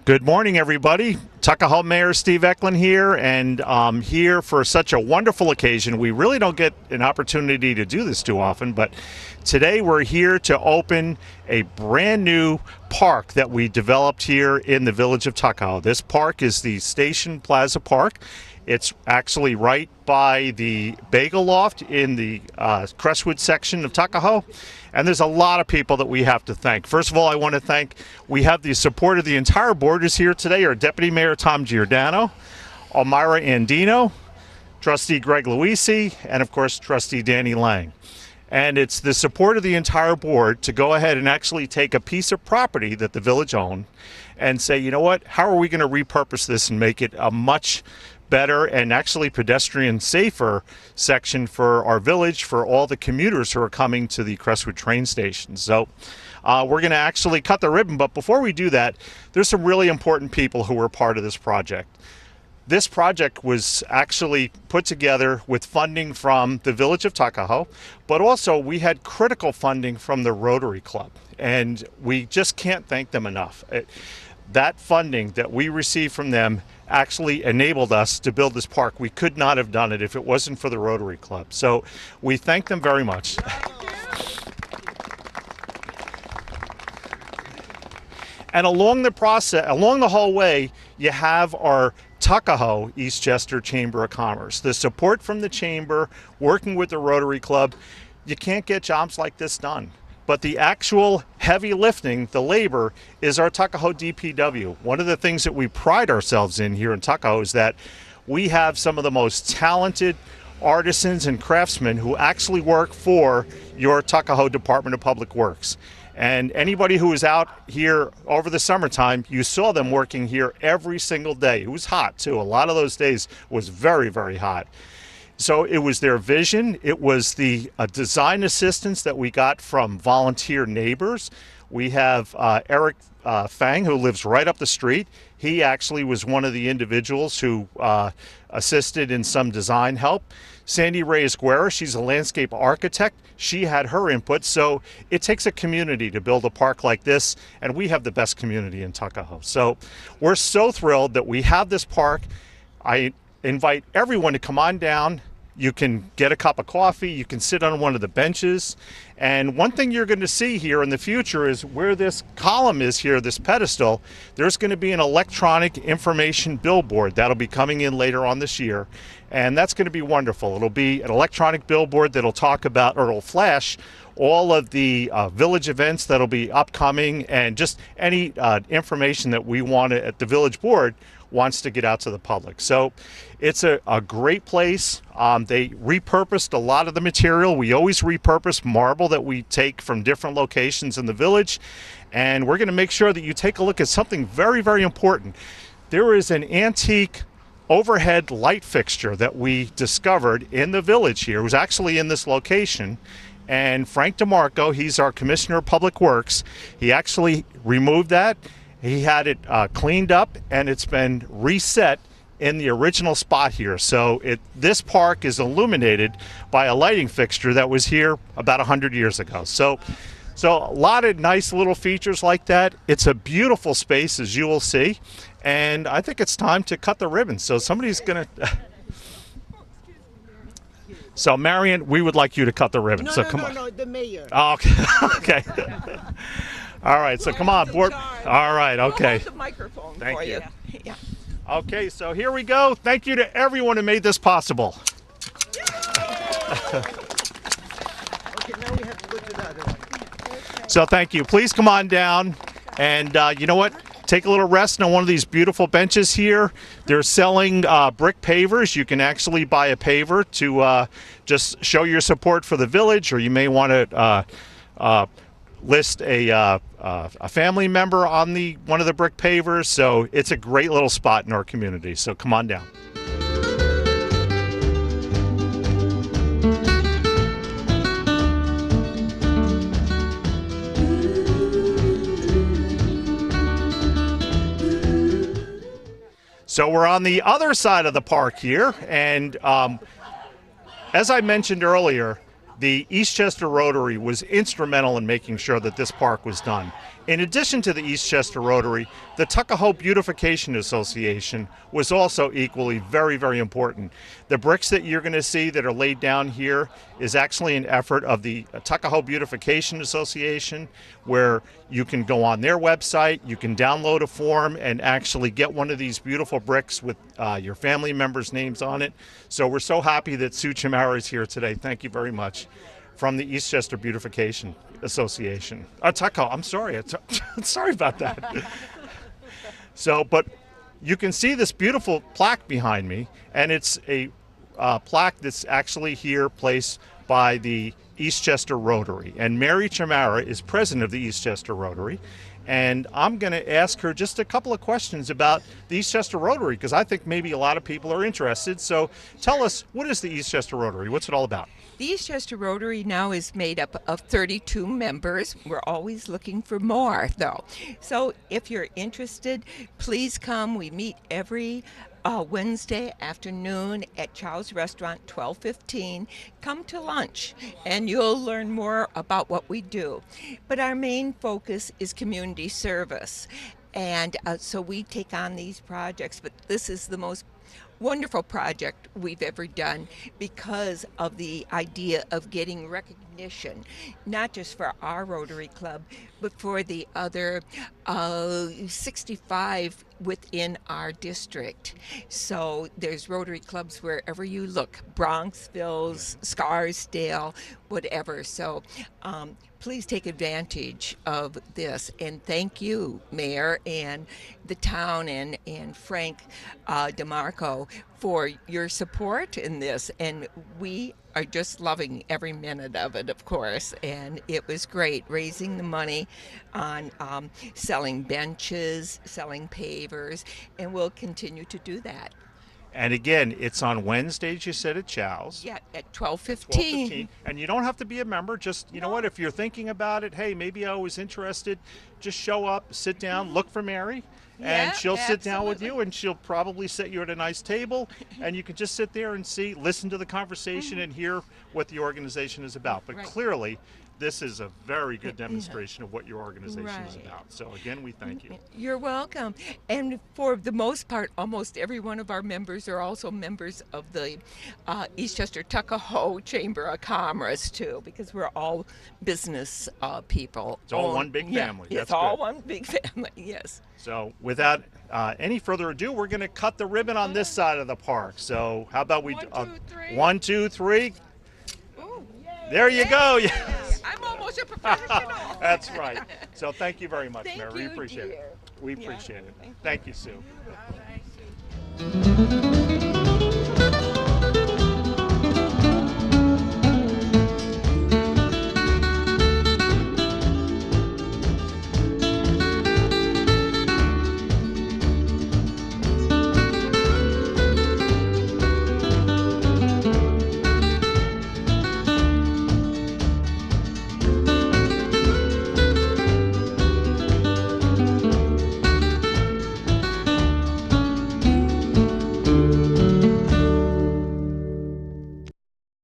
Good morning, everybody. Tuckahoe Mayor Steve Ecklond here, and here for such a wonderful occasion. We really don't get an opportunity to do this too often, but today we're here to open a brand new park that we developed here in the village of Tuckahoe. This park is the Station Plaza Park. It's actually right by the Bagel Loft in the Crestwood section of Tuckahoe. And there's a lot of people that we have to thank. First of all, I want to thank, we have the support of the entire board is here today. Our Deputy Mayor Tom Giordano, Elmira Andino, Trustee Greg Luisi, and of course, Trustee Danny Lang. And it's the support of the entire board to go ahead and actually take a piece of property that the village owned and say, you know what, how are we going to repurpose this and make it a much better and actually pedestrian safer section for our village, for all the commuters who are coming to the Crestwood train station. So we're going to actually cut the ribbon, but before we do that, there's some really important people who were part of this project. This project was actually put together with funding from the village of Tuckahoe, but also we had critical funding from the Rotary Club, and we just can't thank them enough. That funding that we received from them actually enabled us to build this park. We could not have done it if it wasn't for the Rotary Club. So we thank them very much. And along the process, along the whole way, you have our Tuckahoe Eastchester Chamber of Commerce. The support from the Chamber, working with the Rotary Club, you can't get jobs like this done. But the actual heavy lifting, the labor, is our Tuckahoe DPW. One of the things that we pride ourselves in here in Tuckahoe is that we have some of the most talented artisans and craftsmen who actually work for your Tuckahoe Department of Public Works. And anybody who was out here over the summertime, you saw them working here every single day. It was hot too. A lot of those days was very, very hot. So it was their vision. It was the design assistance that we got from volunteer neighbors. We have Eric Fang, who lives right up the street. He actually was one of the individuals who assisted in some design help. Sandy Reyes Guerra, she's a landscape architect. She had her input. So it takes a community to build a park like this, and we have the best community in Tuckahoe. So we're so thrilled that we have this park. I invite everyone to come on down. You can get a cup of coffee, you can sit on one of the benches, and one thing you're going to see here in the future is where this column is here, this pedestal, there's going to be an electronic information billboard that'll be coming in later on this year, and that's going to be wonderful. It'll be an electronic billboard that'll talk about, or it'll flash all of the village events that'll be upcoming, and just any information that we want to, at the village board wants to get out to the public. So it's a great place. They repurposed a lot of the material. We always repurpose marble that we take from different locations in the village, and we're going to make sure that you take a look at something very, very important. There is an antique overhead light fixture that we discovered in the village here. It was actually in this location, and Frank DeMarco, he's our Commissioner of Public Works, he actually removed that. He had it cleaned up, and it's been reset in the original spot here. So this park is illuminated by a lighting fixture that was here about 100 years ago. So a lot of nice little features like that. It's a beautiful space, as you will see, and I think it's time to cut the ribbon. So somebody's gonna. So Marion, we would like you to cut the ribbon. No, the mayor. Oh, okay. Okay. All right, so come on, board. All right, okay. The microphone Thank for you. Yeah. Okay, so here we go. Thank you to everyone who made this possible. Okay, now we have to go to the other one. So thank you. Please come on down, and you know what? Take a little rest on one of these beautiful benches here. They're selling brick pavers. You can actually buy a paver to just show your support for the village, or you may want to list a family member on one of the brick pavers. So it's a great little spot in our community. So come on down. So we're on the other side of the park here, and as I mentioned earlier, the Eastchester Rotary was instrumental in making sure that this park was done. In addition to the Eastchester Rotary, the Tuckahoe Beautification Association was also equally very, very important. The bricks that you're going to see that are laid down here is actually an effort of the Tuckahoe Beautification Association, where you can go on their website, you can download a form and actually get one of these beautiful bricks with your family members' names on it. So we're so happy that Sue Chimara is here today. Thank you very much. From the Eastchester Beautification Association. Tuckahoe, I'm sorry. Sorry about that. So, but you can see this beautiful plaque behind me, and it's a plaque that's actually here placed by the Eastchester Rotary. And Mary Chimara is president of the Eastchester Rotary. And I'm going to ask her just a couple of questions about the Eastchester Rotary, because I think maybe a lot of people are interested. So tell us, what is the Eastchester Rotary? What's it all about? The Eastchester Rotary now is made up of 32 members. We're always looking for more, though. So if you're interested, please come. We meet every Wednesday afternoon at Chow's Restaurant, 1215. Come to lunch, and you'll learn more about what we do. But our main focus is community service. And so we take on these projects, but this is the most wonderful project we've ever done because of the idea of getting recognition, not just for our Rotary Club, but for the other 65 within our district. So there's Rotary Clubs wherever you look, Bronxville, Scarsdale, whatever. So please take advantage of this. And thank you, Mayor, and the town, and Frank DeMarco for your support in this. And we are just loving every minute of it, of course. And it was great raising the money on selling benches, selling pavers, and we'll continue to do that. And again, it's on Wednesdays, you said, at Chow's. Yeah, at 12:15. And you don't have to be a member. Just, you know what, if you're thinking about it, hey, maybe I was interested, just show up, sit down, look for Mary, and she'll sit down with you, and she'll probably sit you at a nice table, and you can just sit there and listen to the conversation and hear what the organization is about. But clearly, this is a very good demonstration of what your organization is about. So again, we thank you. You're welcome. And for the most part, almost every one of our members are also members of the Eastchester Tuckahoe Chamber of Commerce too, because we're all business people. It's all one big family. It's all one big family, yes. So without any further ado, we're going to cut the ribbon on this side of the park. So how about we 1, 2, 3. There you go. Yes. I'm almost a professional. That's right. So thank you very much, Mary. We You, appreciate dear. it. We appreciate it. Thank Thank you, Sue. Bye.